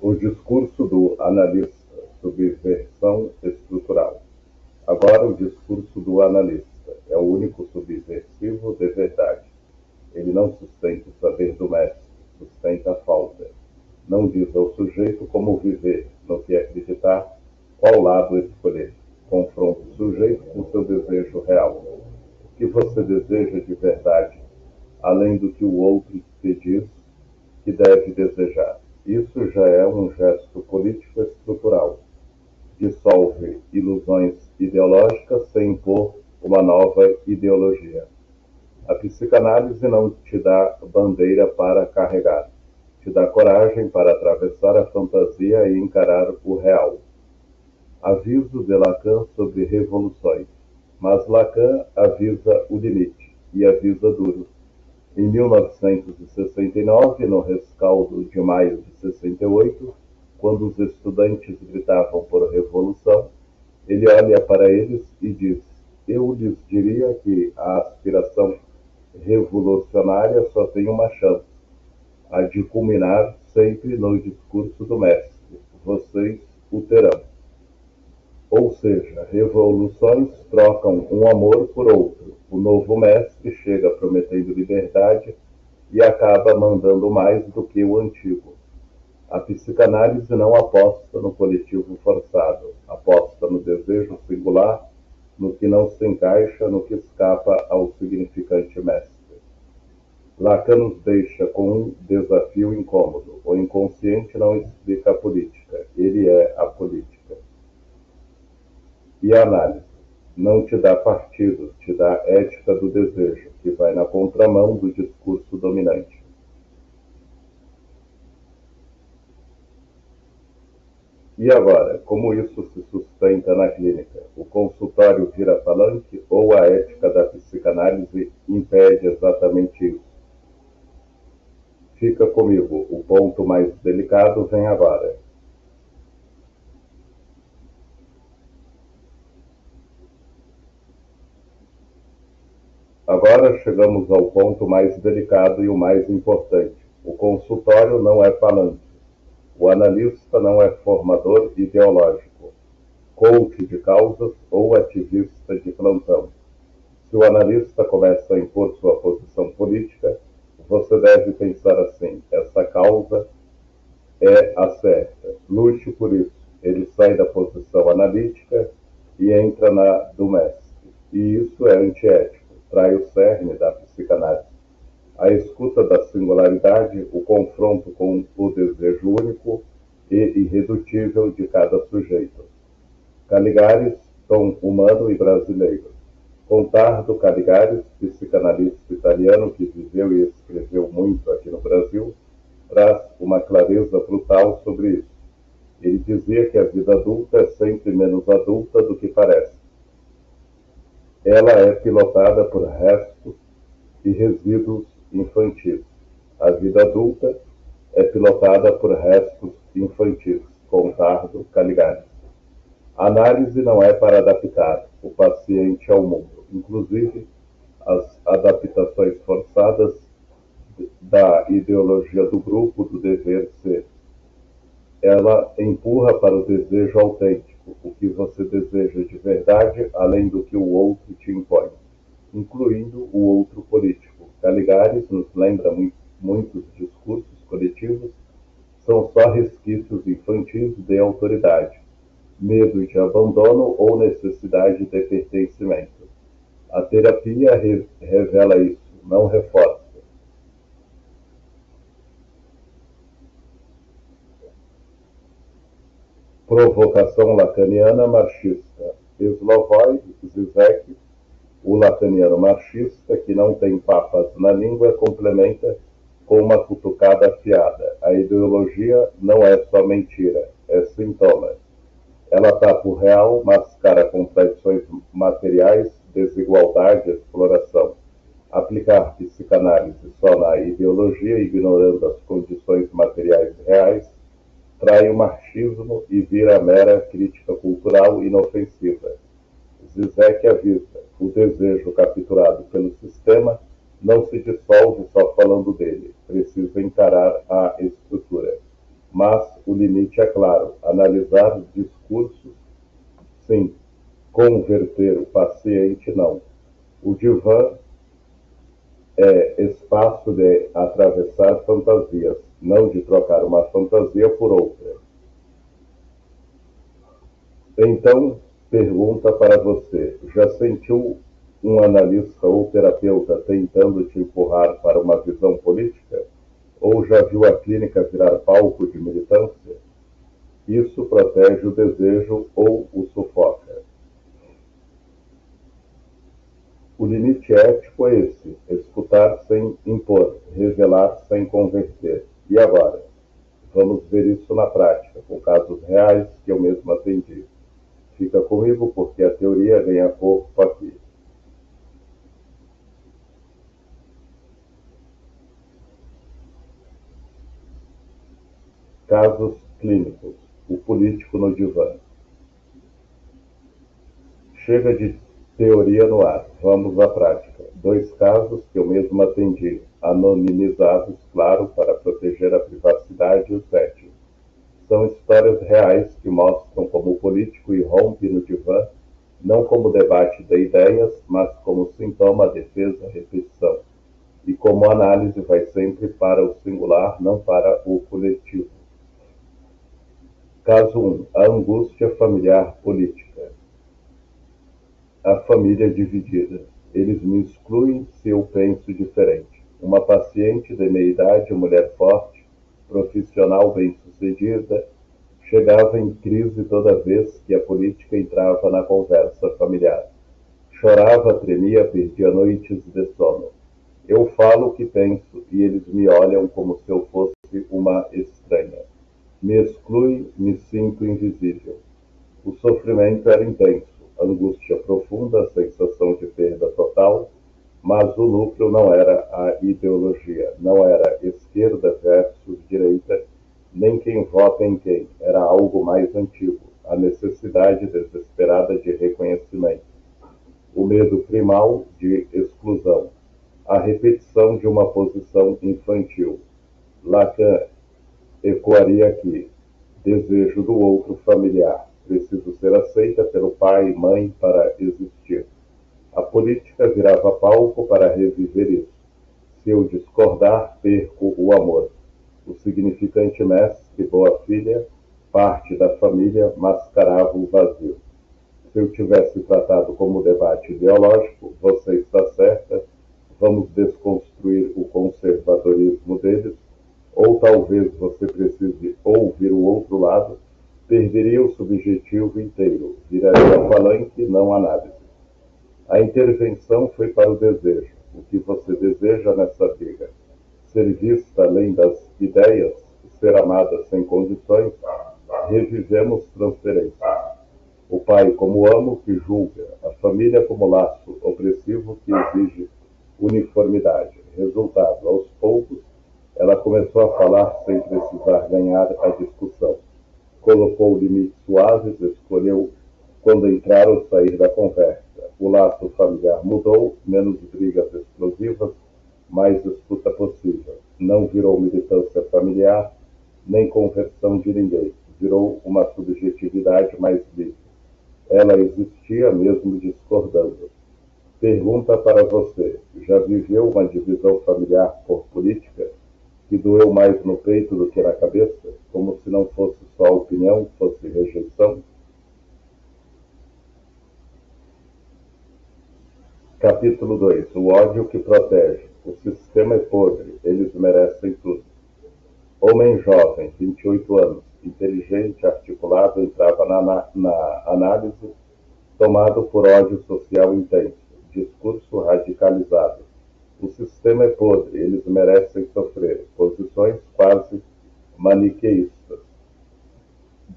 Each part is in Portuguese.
O discurso do analista, subversão estrutural. Agora o discurso do analista é o único subversivo de verdade. Ele não sustenta o saber do mestre, sustenta a falta. Não diz ao sujeito como viver, no que acreditar, qual lado escolher. Confronta o sujeito com seu desejo real. O que você deseja de verdade, além do que o outro te diz que deve desejar. Isso já é um gesto político estrutural. Dissolve ilusões ideológicas sem impor uma nova ideologia. A psicanálise não te dá bandeira para carregar, te dá coragem para atravessar a fantasia e encarar o real. Aviso de Lacan sobre revoluções, mas Lacan avisa o limite, e avisa duro. Em 1969, no rescaldo de maio de 68, quando os estudantes gritavam por revolução, ele olha para eles e diz: eu lhes diria que a aspiração revolucionária só tem uma chance, a de culminar sempre no discurso do mestre: vocês o terão. Ou seja, revoluções trocam um amor por outro. O novo mestre chega prometendo liberdade e acaba mandando mais do que o antigo. A psicanálise não aposta no coletivo forçado, aposta no desejo singular, no que não se encaixa, no que escapa ao significante mestre. Lacan nos deixa com um desafio incômodo. O inconsciente não explica a política, ele é a política. E a análise não te dá partido, te dá ética do desejo, que vai na contramão do discurso dominante. E agora, como isso se sustenta na clínica? O consultório vira palanque ou a ética da psicanálise impede exatamente isso? Fica comigo, o ponto mais delicado vem agora. Agora chegamos ao ponto mais delicado e o mais importante. O consultório não é palanque. O analista não é formador ideológico, coach de causas ou ativista de plantão. Se o analista começa a impor sua posição política, você deve pensar assim: essa causa é a certa. Lute por isso. Ele sai da posição analítica e entra na do mestre. E isso é antiético, trai o cerne da psicanálise. A escuta da singularidade, o confronto com o desejo único e irredutível de cada sujeito. Caligares, tom humano e brasileiro. Contardo Caligares, psicanalista italiano que viveu e escreveu muito aqui no Brasil, traz uma clareza brutal sobre isso. Ele dizia que a vida adulta é sempre menos adulta do que parece. Ela é pilotada por restos e resíduos infantis. A vida adulta é pilotada por restos infantis. Contardo Caligares. A análise não é para adaptar o paciente ao mundo. Inclusive, as adaptações forçadas da ideologia do grupo, do dever ser. Ela empurra para o desejo autêntico, o que você deseja de verdade, além do que o outro te impõe, incluindo o outro político. Caligares nos lembra muitos discursos coletivos são só resquícios infantis de autoridade, medo de abandono ou necessidade de pertencimento. A terapia revela isso, não reforça. Provocação lacaniana marxista. Slavoj Zizek, o lacaniano marxista, que não tem papas na língua, complementa com uma cutucada afiada. A ideologia não é só mentira, é sintoma. Ela tapa o real, mascara contradições materiais, desigualdade, exploração. Aplicar psicanálise só na ideologia, ignorando as condições materiais reais, trai o marxismo e vira mera crítica cultural inofensiva. Zizek avisa: o desejo capturado pelo sistema não se dissolve só falando dele, precisa encarar a estrutura. Mas o limite é claro. Analisar discursos, sim. Converter o paciente, não. O divã é espaço de atravessar fantasias, não de trocar uma fantasia por outra. Então, pergunta para você: já sentiu um analista ou terapeuta tentando te empurrar para uma visão política? Ou já viu a clínica virar palco de militância? Isso protege o desejo ou o sufoca. O limite ético é esse: escutar sem impor, revelar sem converter. E agora? Vamos ver isso na prática, com casos reais que eu mesmo atendi. Fica comigo porque a teoria ganha corpo aqui. Casos clínicos. O político no divã. Chega de teoria no ar. Vamos à prática. 2 casos que eu mesmo atendi, anonimizados, claro, para proteger a privacidade e o setting. São histórias reais que mostram como o político irrompe no divã, não como debate de ideias, mas como sintoma, defesa, repetição. E como a análise vai sempre para o singular, não para o coletivo. Caso 1. A angústia familiar política. A família dividida. Eles me excluem se eu penso diferente. Uma paciente de meia idade, mulher forte, profissional bem-sucedida, chegava em crise toda vez que a política entrava na conversa familiar. Chorava, tremia, perdia noites de sono. Eu falo o que penso e eles me olham como se eu fosse uma estranha. Me excluem, me sinto invisível. O sofrimento era intenso, angústia profunda, sensação de perda total, mas o núcleo não era a ideologia, não era esquerda versus direita, nem quem vota em quem, era algo mais antigo, a necessidade desesperada de reconhecimento, o medo primal de exclusão, a repetição de uma posição infantil. Lacan ecoaria aqui: desejo do outro familiar, preciso ser aceita pelo pai e mãe para existir. A política virava palco para reviver isso. Se eu discordar, perco o amor. O significante mestre, boa filha, parte da família, mascarava o vazio. Se eu tivesse tratado como debate ideológico, você está certa, vamos desconstruir o conservadorismo deles, ou talvez você precise ouvir o outro lado, perderia o subjetivo inteiro, viraria palanque, não análise. A intervenção foi para o desejo. O que você deseja nessa briga? Ser vista além das ideias, ser amada sem condições, revivemos transferência. O pai como amo que julga, a família como laço opressivo que exige uniformidade. Resultado, aos poucos, ela começou a falar sem precisar ganhar a discussão. Colocou limites suaves, escolheu quando entrar ou sair da conversa. O laço familiar mudou, menos brigas explosivas, mais escuta possível. Não virou militância familiar, nem conversão de ninguém. Virou uma subjetividade mais livre. Ela existia mesmo discordando. Pergunta para você: já viveu uma divisão familiar por política que doeu mais no peito do que na cabeça? Como se não fosse só opinião, fosse rejeição? Capítulo 2. O ódio que protege. O sistema é podre, eles merecem tudo. Homem jovem, 28 anos, inteligente, articulado, entrava na análise, tomado por ódio social intenso, discurso radicalizado. O sistema é podre, eles merecem sofrer. Posições quase maniqueístas.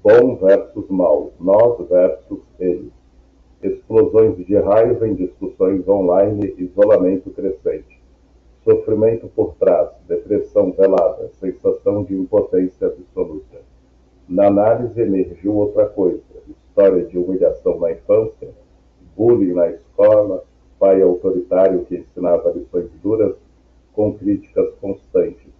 Bom versus mal, nós versus eles. Explosões de raiva em discussões online, isolamento crescente. Sofrimento por trás, depressão velada, sensação de impotência absoluta. Na análise emergiu outra coisa: história de humilhação na infância, bullying na escola, pai autoritário que ensinava lições duras com críticas constantes,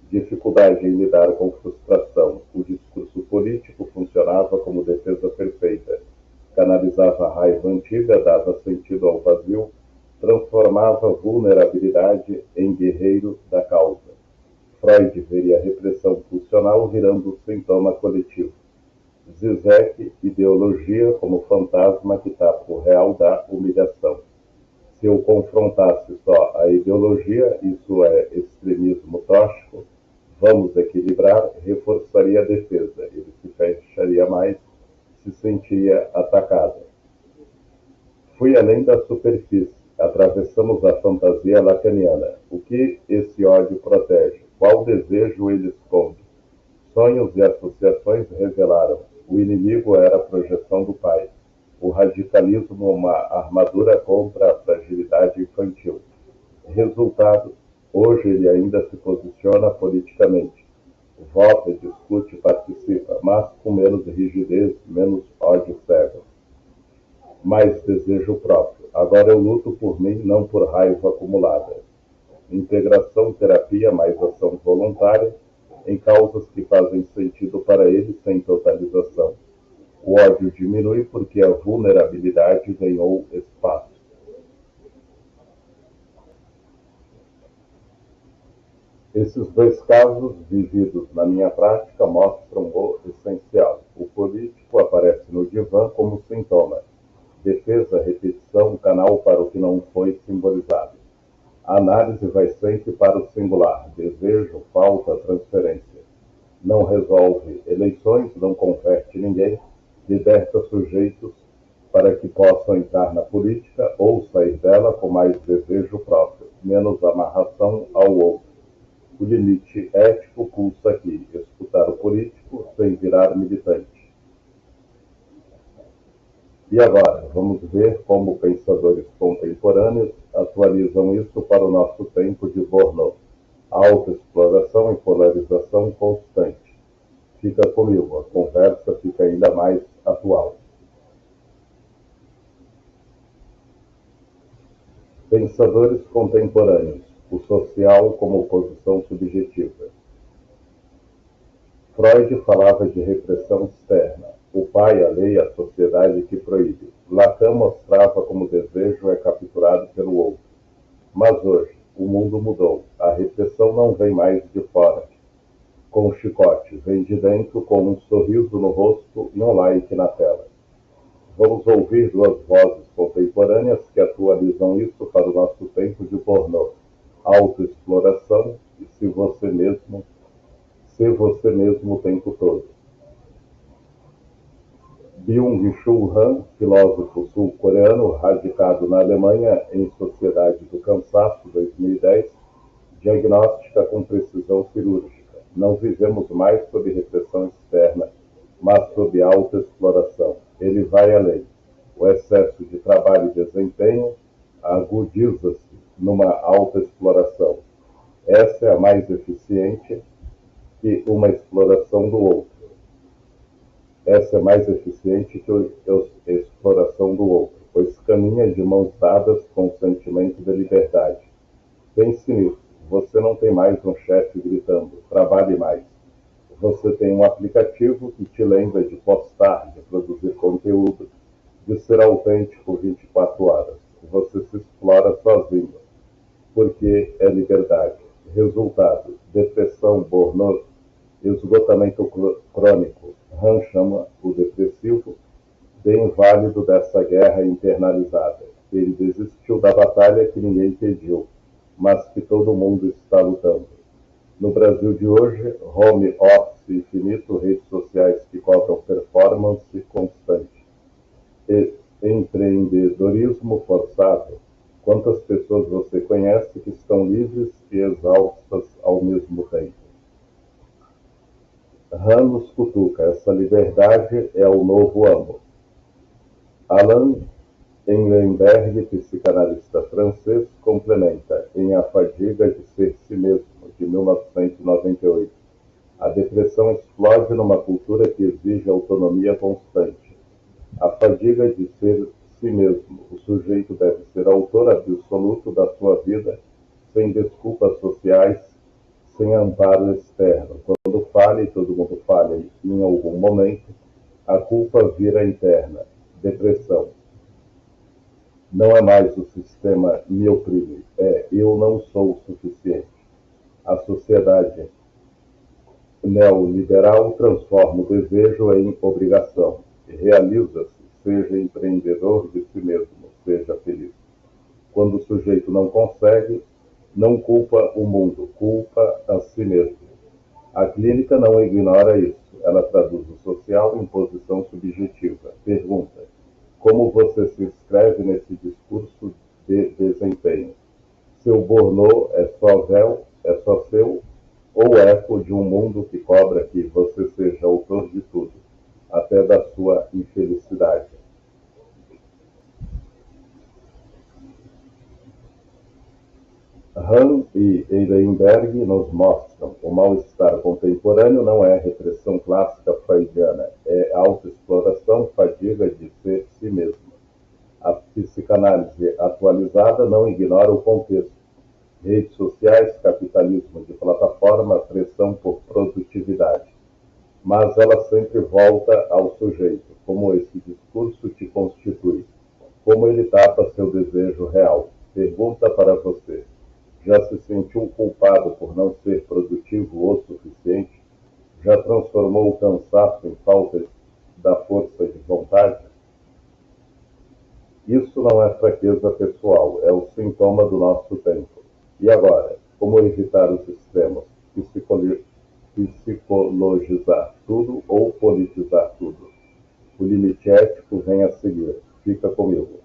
dificuldade em lidar com frustração. O discurso político funcionava como defesa perfeita. Canalizava a raiva antiga, dava sentido ao vazio, transformava vulnerabilidade em guerreiro da causa. Freud veria a repressão pulsional virando sintoma coletivo. Zizek, ideologia como fantasma que tapa o real da humilhação. Se eu confrontasse só a ideologia, isso é extremismo tóxico, vamos equilibrar, reforçaria a defesa, ele se fecharia mais, se sentia atacado. Fui além da superfície, atravessamos a fantasia lacaniana. O que esse ódio protege? Qual desejo ele esconde? Sonhos e associações revelaram. O inimigo era a projeção do pai. O radicalismo, uma armadura contra a fragilidade infantil. Resultado, hoje ele ainda se posiciona politicamente. Vota, discute, participa, mas com menos rigidez, menos ódio cego. Mais desejo próprio. Agora eu luto por mim, não por raiva acumulada. Integração, terapia, mais ação voluntária, em causas que fazem sentido para ele, sem totalização. O ódio diminui porque a vulnerabilidade ganhou espaço. Esses dois casos, vividos na minha prática, mostram o essencial. O político aparece no divã como sintoma. Defesa, repetição, canal para o que não foi simbolizado. A análise vai sempre para o singular. Desejo, falta, transferência. Não resolve eleições, não converte ninguém, liberta sujeitos para que possam entrar na política ou sair dela com mais desejo próprio, menos amarração ao outro. O limite ético pulsa aqui, escutar o político sem virar militante. E agora, vamos ver como pensadores contemporâneos atualizam isso para o nosso tempo de Bourdieu. Autoexploração e polarização constante. Fica comigo, a conversa fica ainda mais atual. Pensadores contemporâneos. O social como posição subjetiva. Freud falava de repressão externa. O pai, a lei, a sociedade que proíbe. Lacan mostrava como o desejo é capturado pelo outro. Mas hoje, o mundo mudou. A repressão não vem mais de fora, com um chicote, vem de dentro com um sorriso no rosto e um like na tela. Vamos ouvir duas vozes contemporâneas que atualizam isso para o nosso tempo de Bourdieu. Autoexploração e ser você mesmo o tempo todo. Byung-Chul Han, filósofo sul-coreano, radicado na Alemanha em Sociedade do Cansaço, 2010, diagnóstica com precisão cirúrgica. Não vivemos mais sob repressão externa, mas sob autoexploração. Ele vai além. O excesso de trabalho e desempenho agudiza-se numa autoexploração. Essa é a mais eficiente que uma exploração do outro. Essa é mais eficiente que a exploração do outro, pois caminha de mãos dadas com o sentimento de liberdade. Pense nisso. Você não tem mais um chefe gritando, trabalhe mais. Você tem um aplicativo que te lembra de postar, de produzir conteúdo, de ser autêntico 24 horas. Você se explora sozinho, porque é liberdade. Resultado, depressão, burnout, esgotamento crônico. Han chama o depressivo de inválido dessa guerra internalizada. Ele desistiu da batalha que ninguém pediu, mas que todo mundo está lutando. No Brasil de hoje, home office infinito, redes sociais que cobram performance constante. E empreendedorismo forçado. Quantas pessoas você conhece que estão livres e exaustas ao mesmo tempo? Han nos cutuca. Essa liberdade é o novo amo. Alain Ehrenberg, psicanalista francês, complementa em A Fadiga de Ser Si Mesmo, de 1998. A depressão explode numa cultura que exige autonomia constante. A fadiga de ser si mesmo. O sujeito deve ser autor absoluto da sua vida, sem desculpas sociais, sem amparo externo. Quando falha, e todo mundo falha em algum momento, a culpa vira interna, depressão. Não é mais o sistema me oprime, é eu não sou o suficiente. A sociedade neoliberal transforma o desejo em obrigação. Realiza-se, seja empreendedor de si mesmo, seja feliz. Quando o sujeito não consegue, não culpa o mundo, culpa a si mesmo. A clínica não ignora isso. Ela traduz o social em posição subjetiva. Pergunta: como você se inscreve nesse discurso de desempenho? Seu bornô é só véu, é só seu, ou eco de um mundo que cobra que você seja autor de tudo, até da sua infelicidade? Hahn e Ehrenberg nos mostram o mal-estar contemporâneo não é repressão clássica freudiana, é autoexploração, fadiga de ser si mesmo. A psicanálise atualizada não ignora o contexto. Redes sociais, capitalismo de plataforma, pressão por produtividade. Mas ela sempre volta ao sujeito, como esse discurso te constitui, como ele tapa seu desejo real. Pergunta para você: já se sentiu culpado por não ser produtivo o suficiente? Já transformou o cansaço em falta da força de vontade? Isso não é fraqueza pessoal, é o sintoma do nosso tempo. E agora, como evitar os extremos? Psicologizar tudo ou politizar tudo? O limite ético vem a seguir. Fica comigo.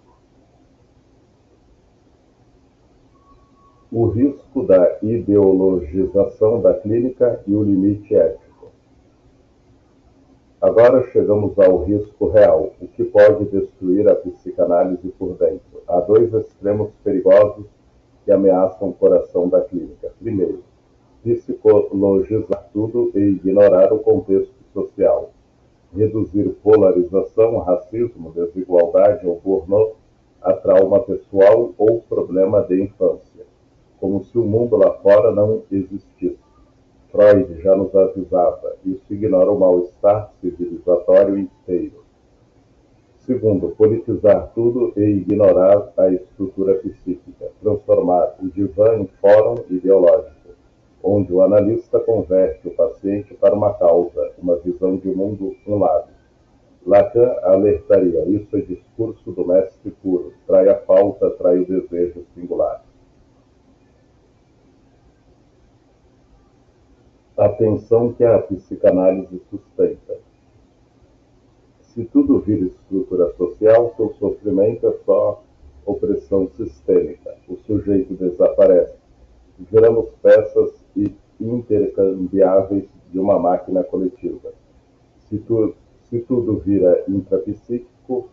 O risco da ideologização da clínica e o limite ético. Agora chegamos ao risco real, o que pode destruir a psicanálise por dentro. Há dois extremos perigosos que ameaçam o coração da clínica. Primeiro, psicologizar tudo e ignorar o contexto social. Reduzir polarização, racismo, desigualdade ou pornô a trauma pessoal ou problema de infância, como se o mundo lá fora não existisse. Freud já nos avisava, isso ignora o mal-estar civilizatório inteiro. Segundo, politizar tudo e ignorar a estrutura psíquica, transformar o divã em fórum ideológico, onde o analista converte o paciente para uma causa, uma visão de mundo, um lado. Lacan alertaria, isso é discurso do mestre puro, trai a falta, trai o desejo singular. A tensão que a psicanálise sustenta. Se tudo vira estrutura social, seu sofrimento é só opressão sistêmica. O sujeito desaparece. Viramos peças intercambiáveis de uma máquina coletiva. Se tudo vira intrapsíquico,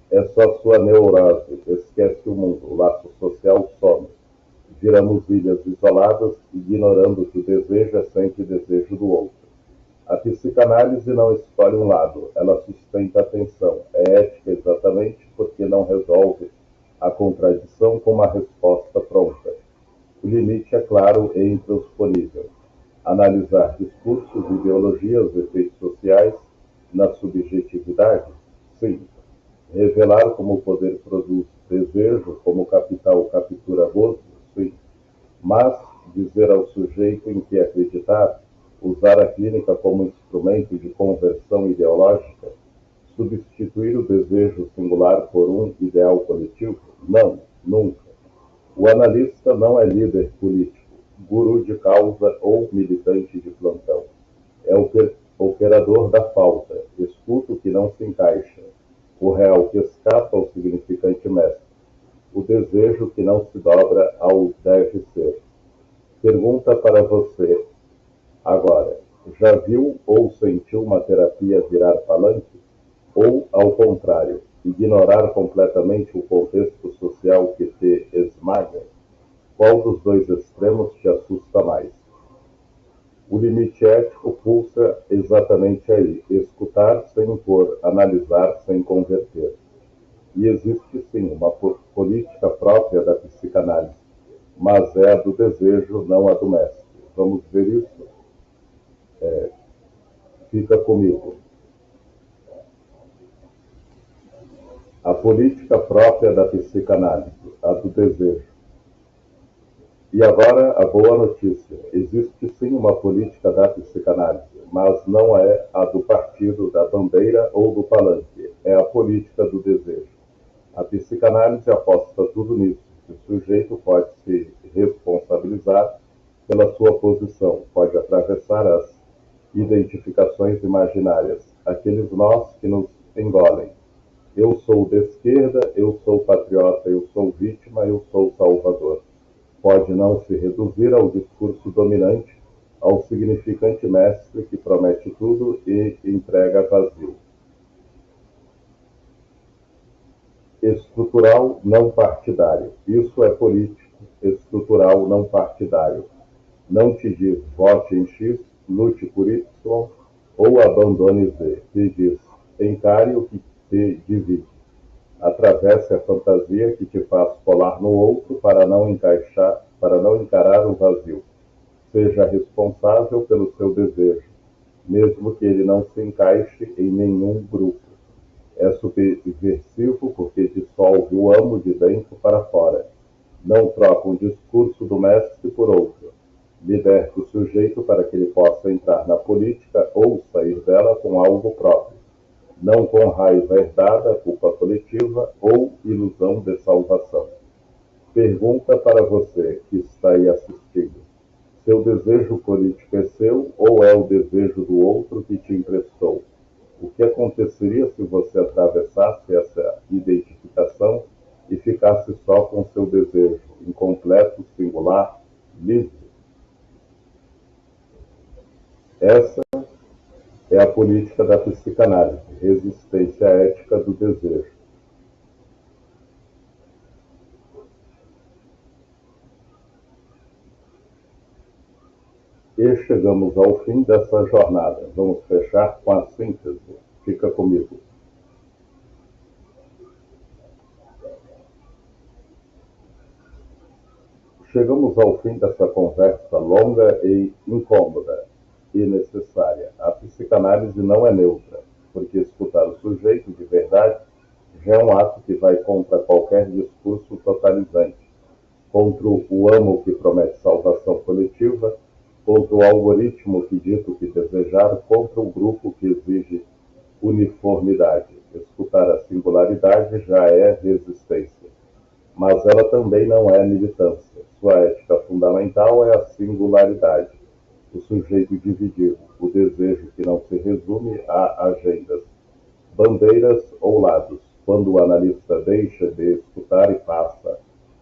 é só sua neurose, esquece o mundo, o laço social some. Viramos ilhas isoladas, ignorando que o desejo é sempre desejo do outro. A psicanálise não escolhe um lado, ela sustenta a tensão. É ética exatamente porque não resolve a contradição com uma resposta pronta. O limite é claro e intransponível. Analisar discursos, ideologias, efeitos sociais na subjetividade? Sim. Revelar como o poder produz desejo, como o capital captura gozo? Sim. Mas dizer ao sujeito em que acreditar, usar a clínica como instrumento de conversão ideológica, substituir o desejo singular por um ideal coletivo? Não, nunca. O analista não é líder político, guru de causa ou militante de plantão. É o operador da falta, escuta o que não se encaixa, o real que escapa ao significante mestre, o desejo que não se dobra ao deve ser. Pergunta para você agora: já viu ou sentiu uma terapia virar palanque? Ou, ao contrário, ignorar completamente o contexto social que te esmaga? Qual dos dois extremos te assusta mais? O limite ético pulsa exatamente aí: escutar sem impor, analisar sem converter. E existe sim uma política própria da psicanálise, mas é a do desejo, não a do mestre. vamos ver isso? Fica comigo. A política própria da psicanálise, a do desejo. E agora a boa notícia. Existe sim uma política da psicanálise, mas não é a do partido, da bandeira ou do palanque. É a política do desejo. A psicanálise aposta tudo nisso. O sujeito pode se responsabilizar pela sua posição, pode atravessar as identificações imaginárias, aqueles nós que nos engolem. Eu sou de esquerda, eu sou patriota, eu sou vítima, eu sou salvador. Pode não se reduzir ao discurso dominante, ao significante mestre que promete tudo e entrega vazio. Estrutural não partidário. Isso é político, estrutural não partidário. Não te diz vote em X, lute por Y ou abandone Z. Te diz encare o que te divide. Atravesse a fantasia que te faz colar no outro para não encarar o vazio. Seja responsável pelo seu desejo, mesmo que ele não se encaixe em nenhum grupo. É subversivo porque dissolve o amo de dentro para fora. Não troca um discurso do mestre por outro. Liberte o sujeito para que ele possa entrar na política ou sair dela com algo próprio. Não com raiva herdada, culpa coletiva ou ilusão de salvação. Pergunta para você que está aí assistindo. Seu desejo político é seu ou é o desejo do outro que te emprestou? O que aconteceria se você atravessasse essa identificação e ficasse só com seu desejo, incompleto, singular, livre? Essa é a política da psicanálise, resistência ética do desejo. E chegamos ao fim dessa jornada. Vamos fechar com a síntese. Fica comigo. Chegamos ao fim dessa conversa longa e incômoda e necessária. A psicanálise não é neutra, porque escutar o sujeito de verdade já é um ato que vai contra qualquer discurso totalizante, contra o amo que promete salvação coletiva, contra o algoritmo que dita o que desejar, contra o grupo que exige uniformidade. Escutar a singularidade já é resistência, mas ela também não é militância. Sua ética fundamental é a singularidade, o sujeito dividido, o desejo que não se resume a agendas, bandeiras ou lados. Quando o analista deixa de escutar e passa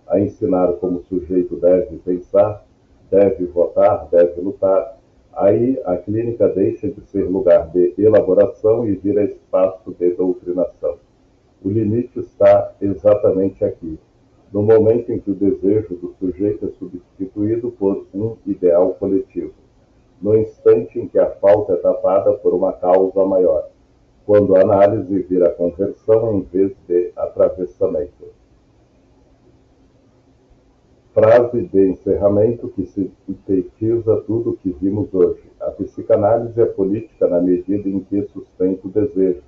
a ensinar como o sujeito deve pensar, deve votar, deve lutar, aí a clínica deixa de ser lugar de elaboração e vira espaço de doutrinação. O limite está exatamente aqui, no momento em que o desejo do sujeito é substituído por um ideal coletivo, no instante em que a falta é tapada por uma causa maior, quando a análise vira conversão em vez de atravessamento. Frase de encerramento que sintetiza tudo o que vimos hoje. A psicanálise é política na medida em que sustenta o desejo,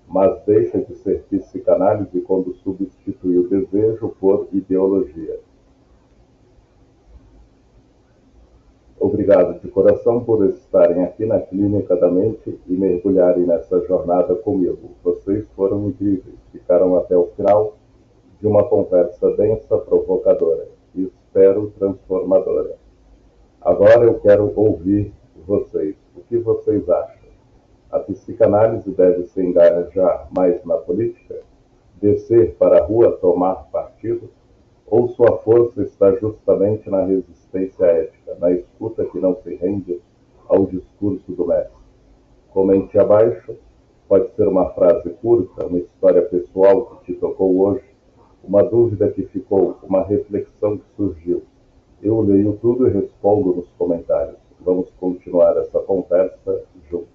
mas deixa de ser psicanálise quando substitui o desejo por ideologia. Obrigado de coração por estarem aqui na Clínica da Mente e mergulharem nessa jornada comigo. Vocês foram incríveis, ficaram até o final de uma conversa densa, provocadora e espero transformadora. Agora eu quero ouvir vocês. O que vocês acham? A psicanálise deve se engajar mais na política? Descer para a rua tomar partido? Ou sua força está justamente na resistência ética, na escuta que não se rende ao discurso do mestre? Comente abaixo. Pode ser uma frase curta, uma história pessoal que te tocou hoje, uma dúvida que ficou, uma reflexão que surgiu. Eu leio tudo e respondo nos comentários. Vamos continuar essa conversa juntos.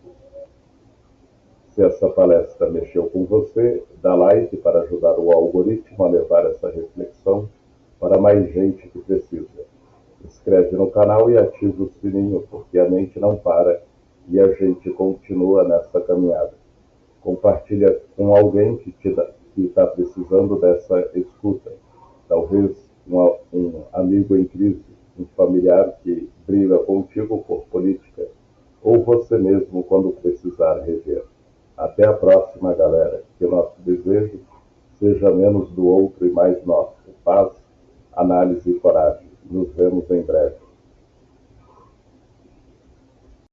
Se essa palestra mexeu com você, dá like para ajudar o algoritmo a levar essa reflexão para mais gente que precisa. inscreve no canal e ativa o sininho, porque a mente não para e a gente continua nessa caminhada. Compartilha com alguém que está precisando dessa escuta. Talvez um amigo em crise, um familiar que briga contigo por política, ou você mesmo quando precisar rever. Até a próxima, galera. Que o nosso desejo seja menos do outro e mais nosso. Paz, análise e coragem. Nos vemos em breve.